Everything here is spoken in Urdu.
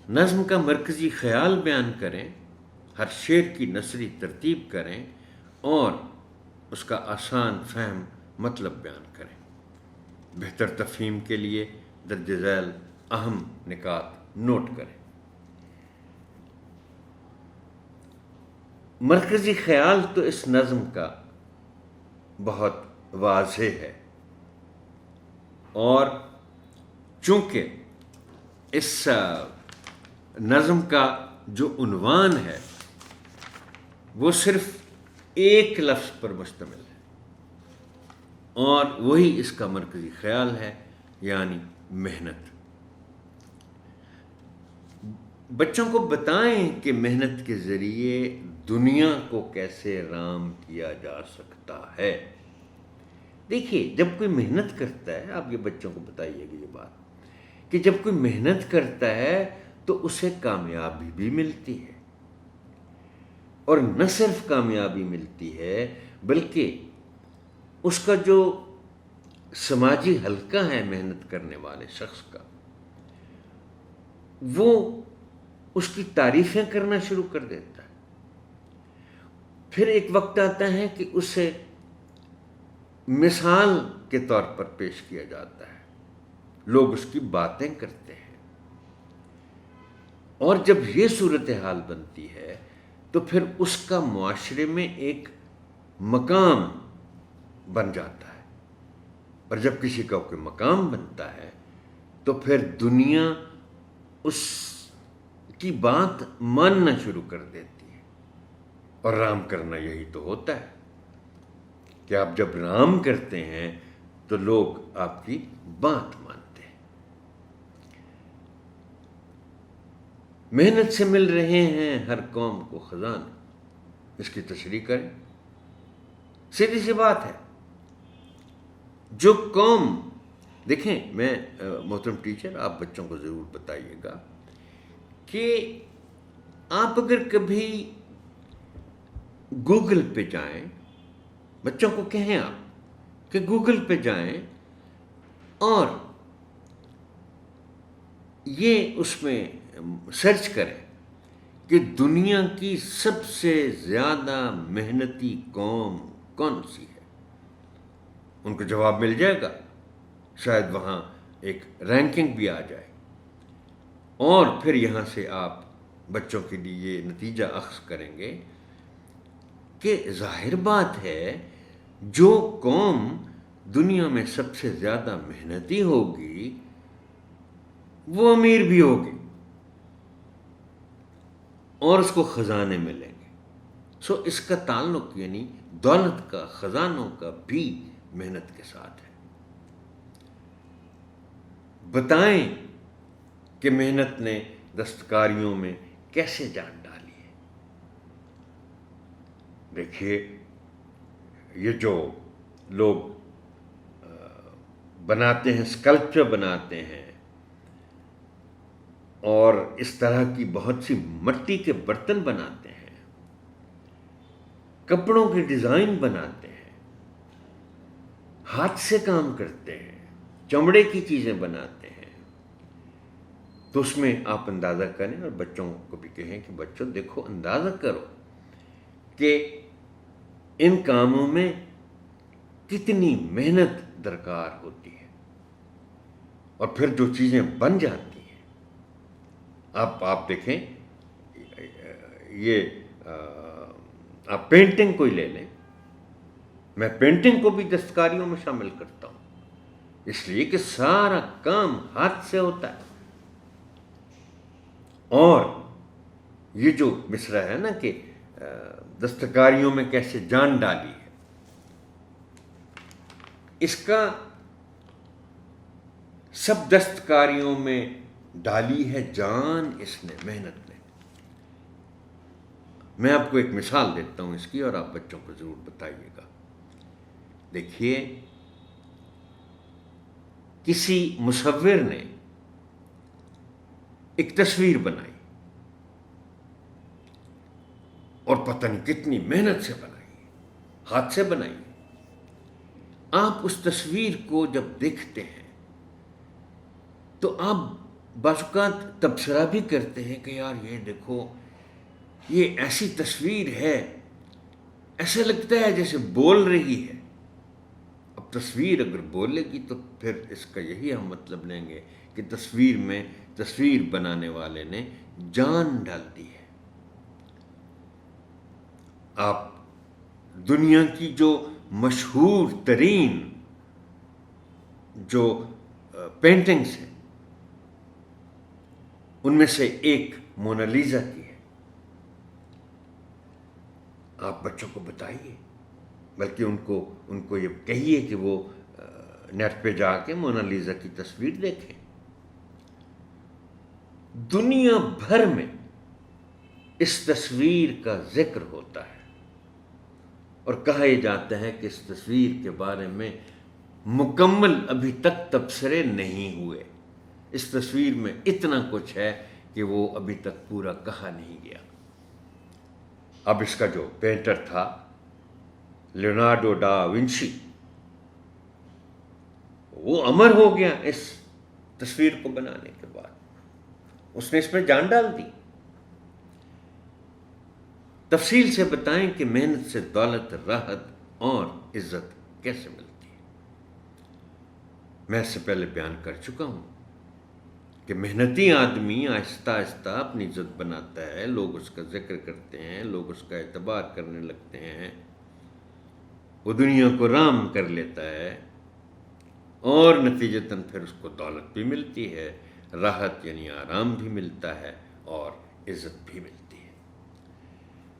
نظم کا مرکزی خیال بیان کریں، ہر شعر کی نثری ترتیب کریں اور اس کا آسان فہم مطلب بیان کریں۔ بہتر تفہیم کے لیے درج ذیل اہم نکات نوٹ کریں۔ مرکزی خیال تو اس نظم کا بہت واضح ہے، اور چونکہ اس نظم کا جو عنوان ہے وہ صرف ایک لفظ پر مشتمل ہے، اور وہی اس کا مرکزی خیال ہے، یعنی محنت۔ بچوں کو بتائیں کہ محنت کے ذریعے دنیا کو کیسے رام کیا جا سکتا ہے۔ دیکھیے، جب کوئی محنت کرتا ہے، آپ یہ بچوں کو بتائیے گا یہ بات، کہ جب کوئی محنت کرتا ہے تو اسے کامیابی بھی ملتی ہے، اور نہ صرف کامیابی ملتی ہے بلکہ اس کا جو سماجی حلقہ ہے محنت کرنے والے شخص کا، وہ اس کی تعریفیں کرنا شروع کر دیتا ہے۔ پھر ایک وقت آتا ہے کہ اسے مثال کے طور پر پیش کیا جاتا ہے، لوگ اس کی باتیں کرتے ہیں، اور جب یہ صورتحال بنتی ہے تو پھر اس کا معاشرے میں ایک مقام بن جاتا ہے، اور جب کسی کا کوئی مقام بنتا ہے تو پھر دنیا اس کی بات ماننا شروع کر دیتی ہے، اور رام کرنا یہی تو ہوتا ہے کہ آپ جب رام کرتے ہیں تو لوگ آپ کی بات مانتے ہیں۔ محنت سے مل رہے ہیں ہر قوم کو خزانے، اس کی تشریح کریں۔ سیدھی سی بات ہے، جو قوم، دیکھیں، میں محترم ٹیچر، آپ بچوں کو ضرور بتائیے گا کہ آپ اگر کبھی گوگل پہ جائیں، بچوں کو کہیں آپ کہ گوگل پہ جائیں اور یہ اس میں سرچ کریں کہ دنیا کی سب سے زیادہ محنتی قوم کون سی ہے، ان کو جواب مل جائے گا، شاید وہاں ایک رینکنگ بھی آ جائے، اور پھر یہاں سے آپ بچوں کے لیے یہ نتیجہ اخذ کریں گے کہ ظاہر بات ہے جو قوم دنیا میں سب سے زیادہ محنتی ہوگی وہ امیر بھی ہوگی، اور اس کو خزانے ملیں گے۔ سو اس کا تعلق یعنی دولت کا، خزانوں کا بھی محنت کے ساتھ ہے۔ بتائیں کہ محنت نے دستکاریوں میں کیسے جان ڈالی ہے۔ دیکھیے، یہ جو لوگ بناتے ہیں، اسکلپچر بناتے ہیں، اور اس طرح کی بہت سی مٹی کے برتن بناتے ہیں، کپڑوں کے ڈیزائن بناتے ہیں، ہاتھ سے کام کرتے ہیں، چمڑے کی چیزیں بناتے ہیں، تو اس میں آپ اندازہ کریں، اور بچوں کو بھی کہیں کہ بچوں دیکھو، اندازہ کرو کہ ان کاموں میں کتنی محنت درکار ہوتی ہے، اور پھر جو چیزیں بن جاتی ہیں، آپ دیکھیں، یہ آپ پینٹنگ کوئی لے لیں، میں پینٹنگ کو بھی دستکاریوں میں شامل کرتا ہوں، اس لیے کہ سارا کام ہاتھ سے ہوتا ہے۔ اور یہ جو مصرع ہے نا کہ دستکاریوں میں کیسے جان ڈالی ہے، اس کا سب دستکاریوں میں ڈالی ہے جان اس نے، محنت نے۔ میں آپ کو ایک مثال دیتا ہوں اس کی، اور آپ بچوں کو ضرور بتائیے گا۔ دیکھیے، کسی مصور نے ایک تصویر بنائی، اور پتہ نہیں کتنی محنت سے بنائی، ہاتھ سے بنائی۔ آپ اس تصویر کو جب دیکھتے ہیں تو آپ بعض اوقات تبصرہ بھی کرتے ہیں کہ یار یہ دیکھو، یہ ایسی تصویر ہے، ایسا لگتا ہے جیسے بول رہی ہے۔ اب تصویر اگر بولے گی تو پھر اس کا یہی ہم مطلب لیں گے کہ تصویر میں تصویر بنانے والے نے جان ڈال دی ہے۔ آپ دنیا کی جو مشہور ترین جو پینٹنگز ہیں ان میں سے ایک مونالیزا کی ہے، آپ بچوں کو بتائیے، بلکہ ان کو یہ کہیے کہ وہ نیٹ پہ جا کے مونالیزا کی تصویر دیکھیں۔ دنیا بھر میں اس تصویر کا ذکر ہوتا ہے اور کہا یہ جاتا ہے کہ اس تصویر کے بارے میں مکمل ابھی تک تبصرے نہیں ہوئے۔ اس تصویر میں اتنا کچھ ہے کہ وہ ابھی تک پورا کہا نہیں گیا۔ اب اس کا جو پینٹر تھا لیونارڈو ڈا ونچی، وہ امر ہو گیا اس تصویر کو بنانے کے بعد، اس نے اس میں جان ڈال دی۔ تفصیل سے بتائیں کہ محنت سے دولت، راحت اور عزت کیسے ملتی ہے۔ میں اس سے پہلے بیان کر چکا ہوں کہ محنتی آدمی آہستہ آہستہ اپنی عزت بناتا ہے، لوگ اس کا ذکر کرتے ہیں، لوگ اس کا اعتبار کرنے لگتے ہیں، وہ دنیا کو رام کر لیتا ہے اور نتیجتاً پھر اس کو دولت بھی ملتی ہے، راحت یعنی آرام بھی ملتا ہے اور عزت بھی ملتی ہے۔